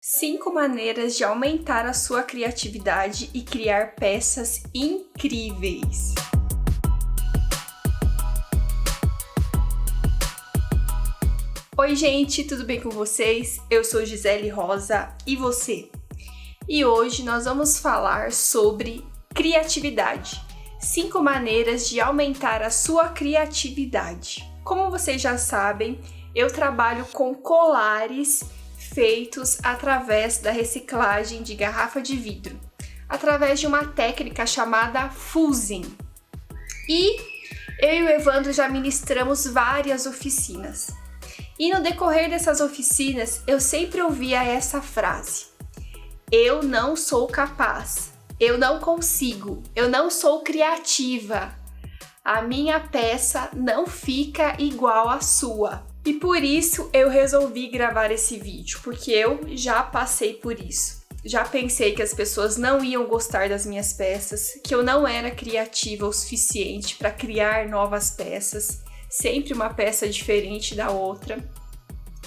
5 maneiras de aumentar a sua criatividade e criar peças incríveis. Oi gente, tudo bem com vocês? Eu sou Gisele Rosa e você? E hoje nós vamos falar sobre criatividade. 5 maneiras de aumentar a sua criatividade. Como vocês já sabem, eu trabalho com colares feitos através da reciclagem de garrafa de vidro, através de uma técnica chamada fusing. E eu e o Evandro já ministramos várias oficinas. E no decorrer dessas oficinas, eu sempre ouvia essa frase: eu não sou capaz, eu não consigo, eu não sou criativa, a minha peça não fica igual à sua. E por isso eu resolvi gravar esse vídeo, porque eu já passei por isso. Já pensei que as pessoas não iam gostar das minhas peças, que eu não era criativa o suficiente para criar novas peças, sempre uma peça diferente da outra.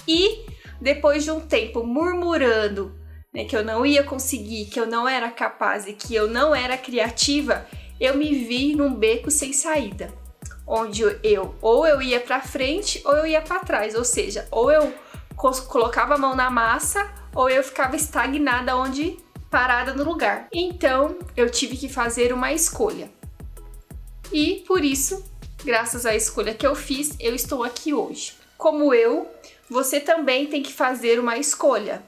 E depois de um tempo murmurando, que eu não ia conseguir, que eu não era capaz e que eu não era criativa, eu me vi num beco sem saída, onde eu ia para frente ou eu ia para trás, ou seja, ou eu colocava a mão na massa ou eu ficava estagnada parada no lugar. Então eu tive que fazer uma escolha. E por isso, graças à escolha que eu fiz, eu estou aqui hoje. Como você também tem que fazer uma escolha.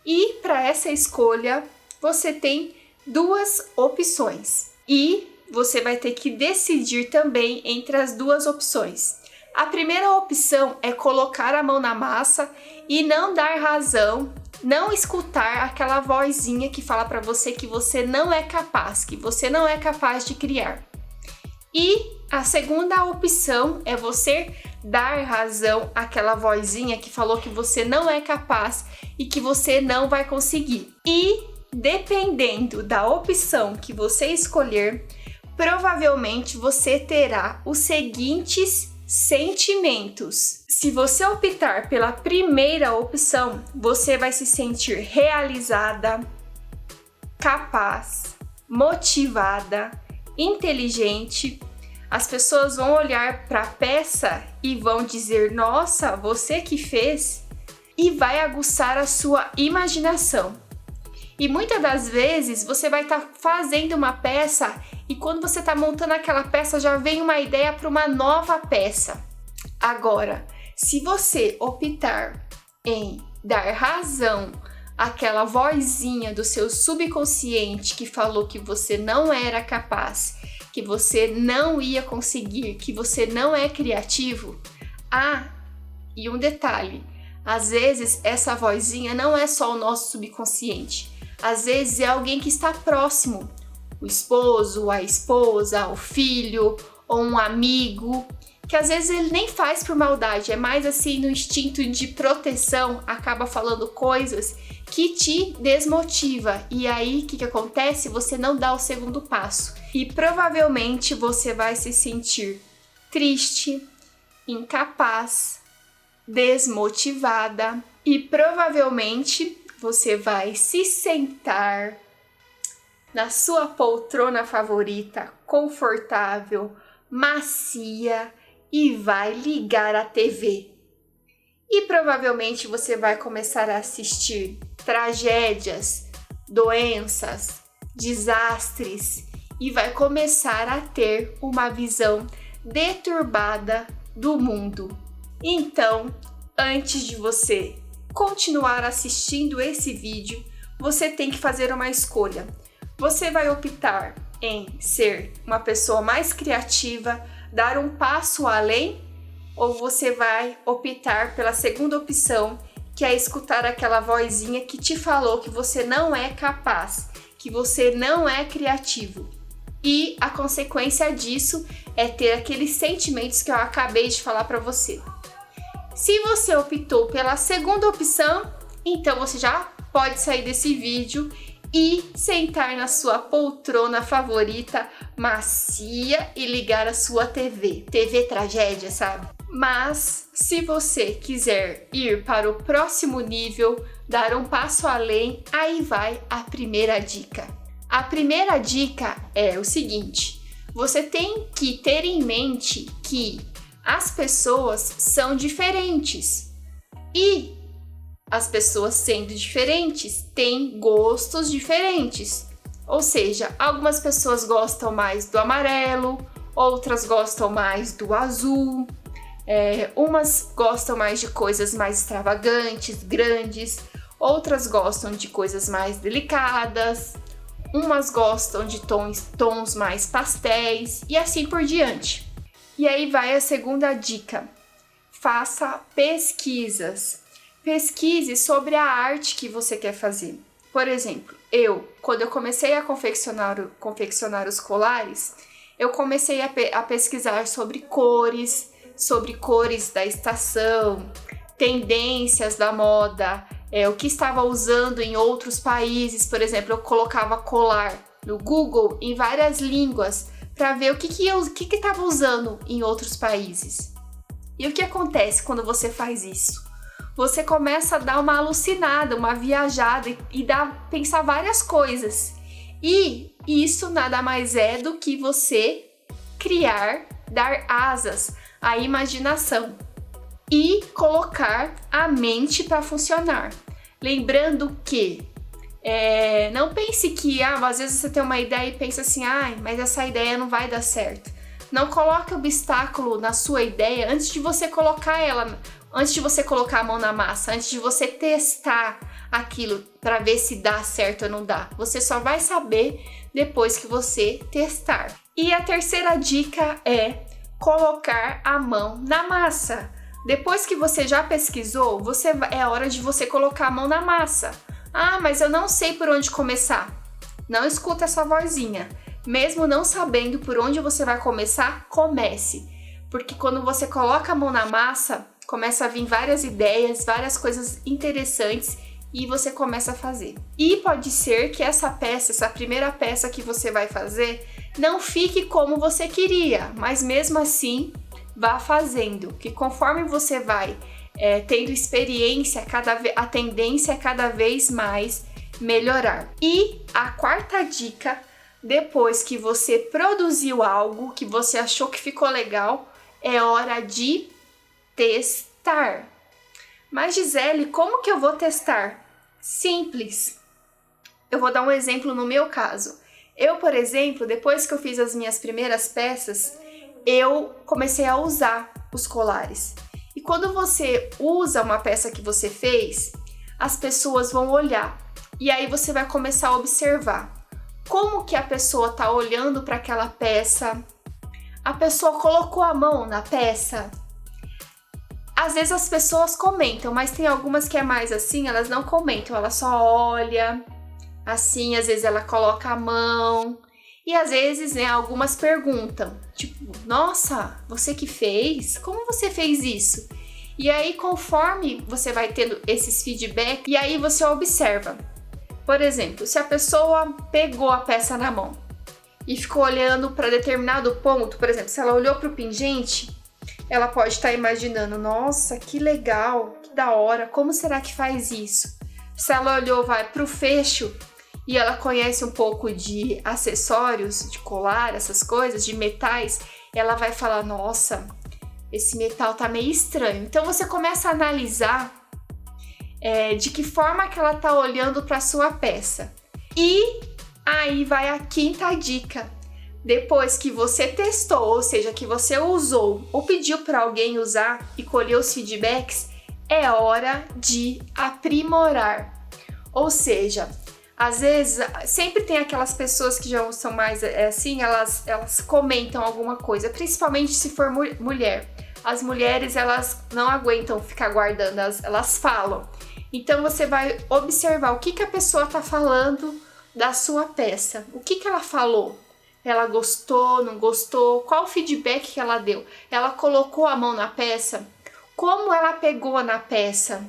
E para essa escolha, você tem 2 opções. E você vai ter que decidir também entre as 2 opções. A primeira opção é colocar a mão na massa e não dar razão, não escutar aquela vozinha que fala para você que você não é capaz, que você não é capaz de criar. E a segunda opção é você dar razão àquela vozinha que falou que você não é capaz e que você não vai conseguir. E dependendo da opção que você escolher, provavelmente você terá os seguintes sentimentos. Se você optar pela primeira opção, você vai se sentir realizada, capaz, motivada, inteligente. As pessoas vão olhar para a peça e vão dizer: nossa, você que fez, e vai aguçar a sua imaginação. E muitas das vezes você vai estar fazendo uma peça e quando você está montando aquela peça já vem uma ideia para uma nova peça. Agora, se você optar em dar razão àquela vozinha do seu subconsciente que falou que você não era capaz, que você não ia conseguir, que você não é criativo, e um detalhe, às vezes essa vozinha não é só o nosso subconsciente. Às vezes é alguém que está próximo, o esposo, a esposa, o filho ou um amigo, que às vezes ele nem faz por maldade, é mais assim no instinto de proteção, acaba falando coisas que te desmotiva. E aí o que acontece? Você não dá o segundo passo e provavelmente você vai se sentir triste, incapaz, desmotivada e provavelmente você vai se sentar na sua poltrona favorita, confortável, macia e vai ligar a TV. E provavelmente você vai começar a assistir tragédias, doenças, desastres e vai começar a ter uma visão deturbada do mundo. Então, antes de você continuar assistindo esse vídeo, você tem que fazer uma escolha. Você vai optar em ser uma pessoa mais criativa, dar um passo além, ou você vai optar pela segunda opção, que é escutar aquela vozinha que te falou que você não é capaz, que você não é criativo. E a consequência disso é ter aqueles sentimentos que eu acabei de falar para você. Se você optou pela segunda opção, então você já pode sair desse vídeo e sentar na sua poltrona favorita, macia, e ligar a sua TV. TV tragédia, sabe? Mas se você quiser ir para o próximo nível, dar um passo além, aí vai a primeira dica. A primeira dica é o seguinte: você tem que ter em mente que as pessoas são diferentes e as pessoas sendo diferentes têm gostos diferentes. Ou seja, algumas pessoas gostam mais do amarelo, outras gostam mais do azul, umas gostam mais de coisas mais extravagantes, grandes, outras gostam de coisas mais delicadas, umas gostam de tons mais pastéis e assim por diante. E aí vai a segunda dica: faça pesquisas. Pesquise sobre a arte que você quer fazer. Por exemplo, quando eu comecei a confeccionar os colares, eu comecei a pesquisar sobre cores da estação, tendências da moda, o que estava usando em outros países. Por exemplo, eu colocava colar no Google em várias línguas para ver o que estava usando em outros países. E o que acontece quando você faz isso? Você começa a dar uma alucinada, uma viajada e pensar várias coisas. E isso nada mais é do que você dar asas à imaginação e colocar a mente para funcionar. Lembrando que não pense que às vezes você tem uma ideia e pensa assim, mas essa ideia não vai dar certo. Não coloque obstáculo na sua ideia antes de você colocar a mão na massa, antes de você testar aquilo para ver se dá certo ou não dá. Você só vai saber depois que você testar. E a terceira dica é colocar a mão na massa. Depois que você já pesquisou, é hora de você colocar a mão na massa. Mas eu não sei por onde começar. Não escuta essa vozinha. Mesmo não sabendo por onde você vai começar, comece. Porque quando você coloca a mão na massa, começa a vir várias ideias, várias coisas interessantes e você começa a fazer. E pode ser que essa primeira peça que você vai fazer, não fique como você queria, mas mesmo assim, vá fazendo. Que conforme você vai tendo experiência, a tendência é cada vez mais melhorar. E a quarta dica: depois que você produziu algo que você achou que ficou legal, é hora de testar. Mas Gisele, como que eu vou testar? Simples. Eu vou dar um exemplo no meu caso. Eu, por exemplo, depois que eu fiz as minhas primeiras peças, eu comecei a usar os colares. E quando você usa uma peça que você fez, as pessoas vão olhar. E aí você vai começar a observar como que a pessoa está olhando para aquela peça. A pessoa colocou a mão na peça. Às vezes as pessoas comentam, mas tem algumas que é mais assim, elas não comentam, ela só olha, assim, às vezes ela coloca a mão. E às vezes, algumas perguntam, tipo, nossa, você que fez? Como você fez isso? E aí, conforme você vai tendo esses feedbacks, e aí você observa. Por exemplo, se a pessoa pegou a peça na mão e ficou olhando para determinado ponto, por exemplo, se ela olhou para o pingente, ela pode estar imaginando, nossa, que legal, que da hora, como será que faz isso? Se ela olhou, vai para o fecho e ela conhece um pouco de acessórios, de colar, essas coisas, de metais, ela vai falar, nossa, esse metal tá meio estranho. Então você começa a analisar de que forma que ela tá olhando para sua peça. E aí vai a quinta dica. Depois que você testou, ou seja, que você usou ou pediu para alguém usar e colheu os feedbacks, é hora de aprimorar. Ou seja, às vezes, sempre tem aquelas pessoas que já são mais assim, elas comentam alguma coisa, principalmente se for mulher. As mulheres, elas não aguentam ficar guardando, elas falam. Então, você vai observar o que a pessoa está falando da sua peça. O que ela falou? Ela gostou, não gostou? Qual o feedback que ela deu? Ela colocou a mão na peça? Como ela pegou na peça?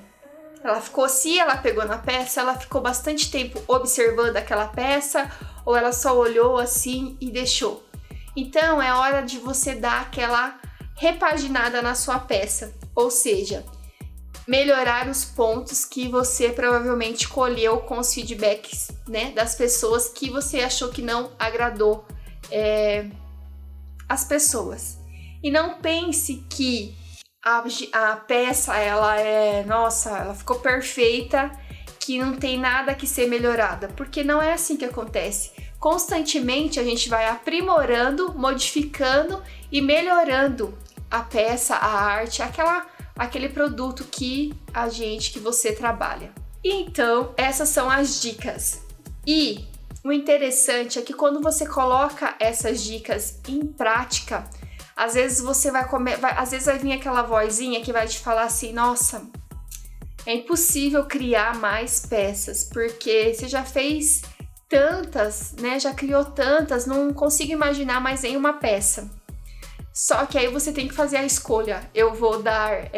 Se ela pegou na peça, ela ficou bastante tempo observando aquela peça ou ela só olhou assim e deixou? Então, é hora de você dar aquela repaginada na sua peça. Ou seja, melhorar os pontos que você provavelmente colheu com os feedbacks, né, das pessoas que você achou que não agradou as pessoas. E não pense que a peça, ela ficou perfeita, que não tem nada que ser melhorada, porque não é assim que acontece. Constantemente a gente vai aprimorando, modificando e melhorando a peça, a arte, aquele produto que você trabalha. Então, essas são as dicas. E o interessante é que quando você coloca essas dicas em prática, às vezes você às vezes vai vir aquela vozinha que vai te falar assim: nossa, é impossível criar mais peças, porque você já fez tantas, né? Já criou tantas, não consigo imaginar mais nenhuma peça. Só que aí você tem que fazer a escolha. Eu vou dar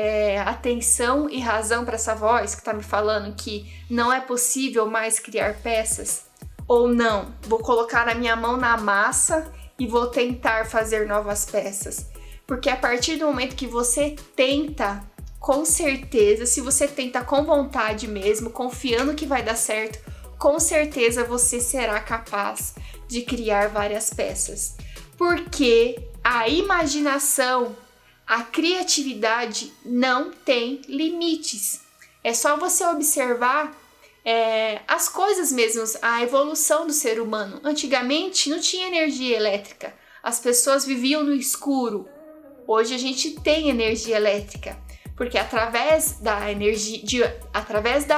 atenção e razão para essa voz que tá me falando que não é possível mais criar peças? Ou não, vou colocar a minha mão na massa e vou tentar fazer novas peças? Porque a partir do momento que você tenta, com certeza, se você tenta com vontade mesmo, confiando que vai dar certo, com certeza você será capaz de criar várias peças. Porque a imaginação, a criatividade não tem limites. É só você observar as coisas mesmas, a evolução do ser humano. Antigamente não tinha energia elétrica, as pessoas viviam no escuro. Hoje a gente tem energia elétrica, porque através da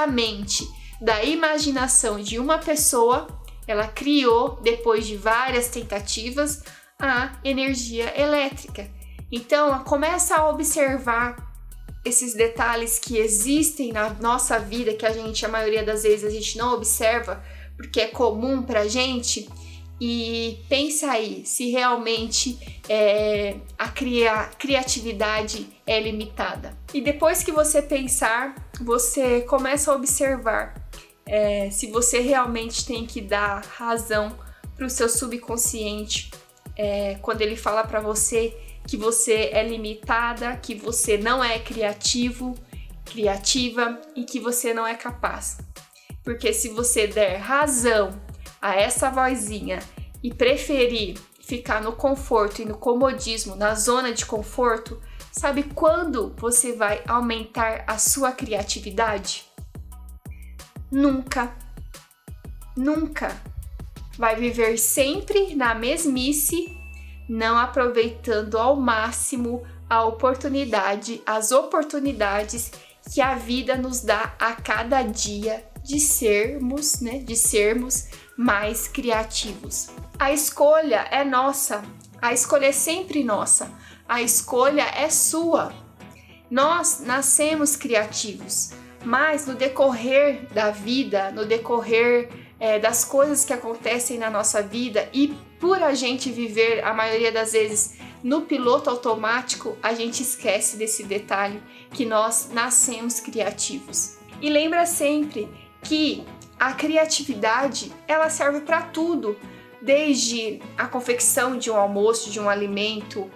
mente, da imaginação de uma pessoa, ela criou, depois de várias tentativas, a energia elétrica. Então, começa a observar esses detalhes que existem na nossa vida, que a maioria das vezes a gente não observa, porque é comum pra gente, e pensa aí se realmente a criatividade é limitada. E depois que você pensar, você começa a observar se você realmente tem que dar razão para o seu subconsciente quando ele fala para você que você é limitada, que você não é criativa e que você não é capaz. Porque se você der razão a essa vozinha e preferir ficar no conforto e no comodismo, na zona de conforto, sabe quando você vai aumentar a sua criatividade? Nunca. Nunca. Vai viver sempre na mesmice, não aproveitando ao máximo as oportunidades que a vida nos dá a cada dia de sermos mais criativos. A escolha é nossa, a escolha é sempre nossa, a escolha é sua. Nós nascemos criativos, mas no decorrer da vida, no decorrer das coisas que acontecem na nossa vida e por a gente viver, a maioria das vezes, no piloto automático, a gente esquece desse detalhe que nós nascemos criativos. E lembra sempre que a criatividade, ela serve para tudo, desde a confecção de um almoço, de um alimento,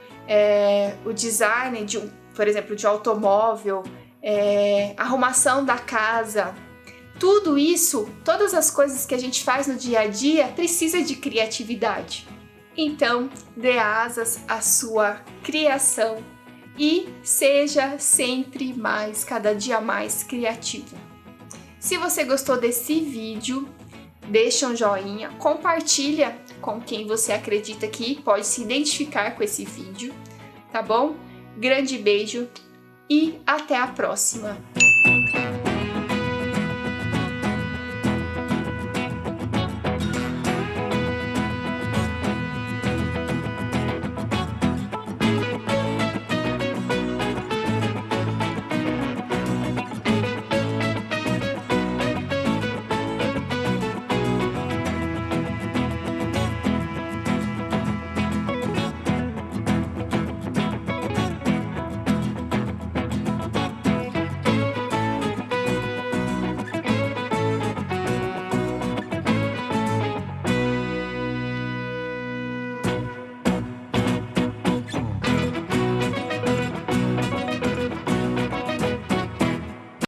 o design por exemplo, de automóvel, arrumação da casa. Tudo isso, todas as coisas que a gente faz no dia a dia, precisa de criatividade. Então, dê asas à sua criação e seja sempre cada dia mais criativo. Se você gostou desse vídeo, deixa um joinha, compartilha com quem você acredita que pode se identificar com esse vídeo, tá bom? Grande beijo e até a próxima!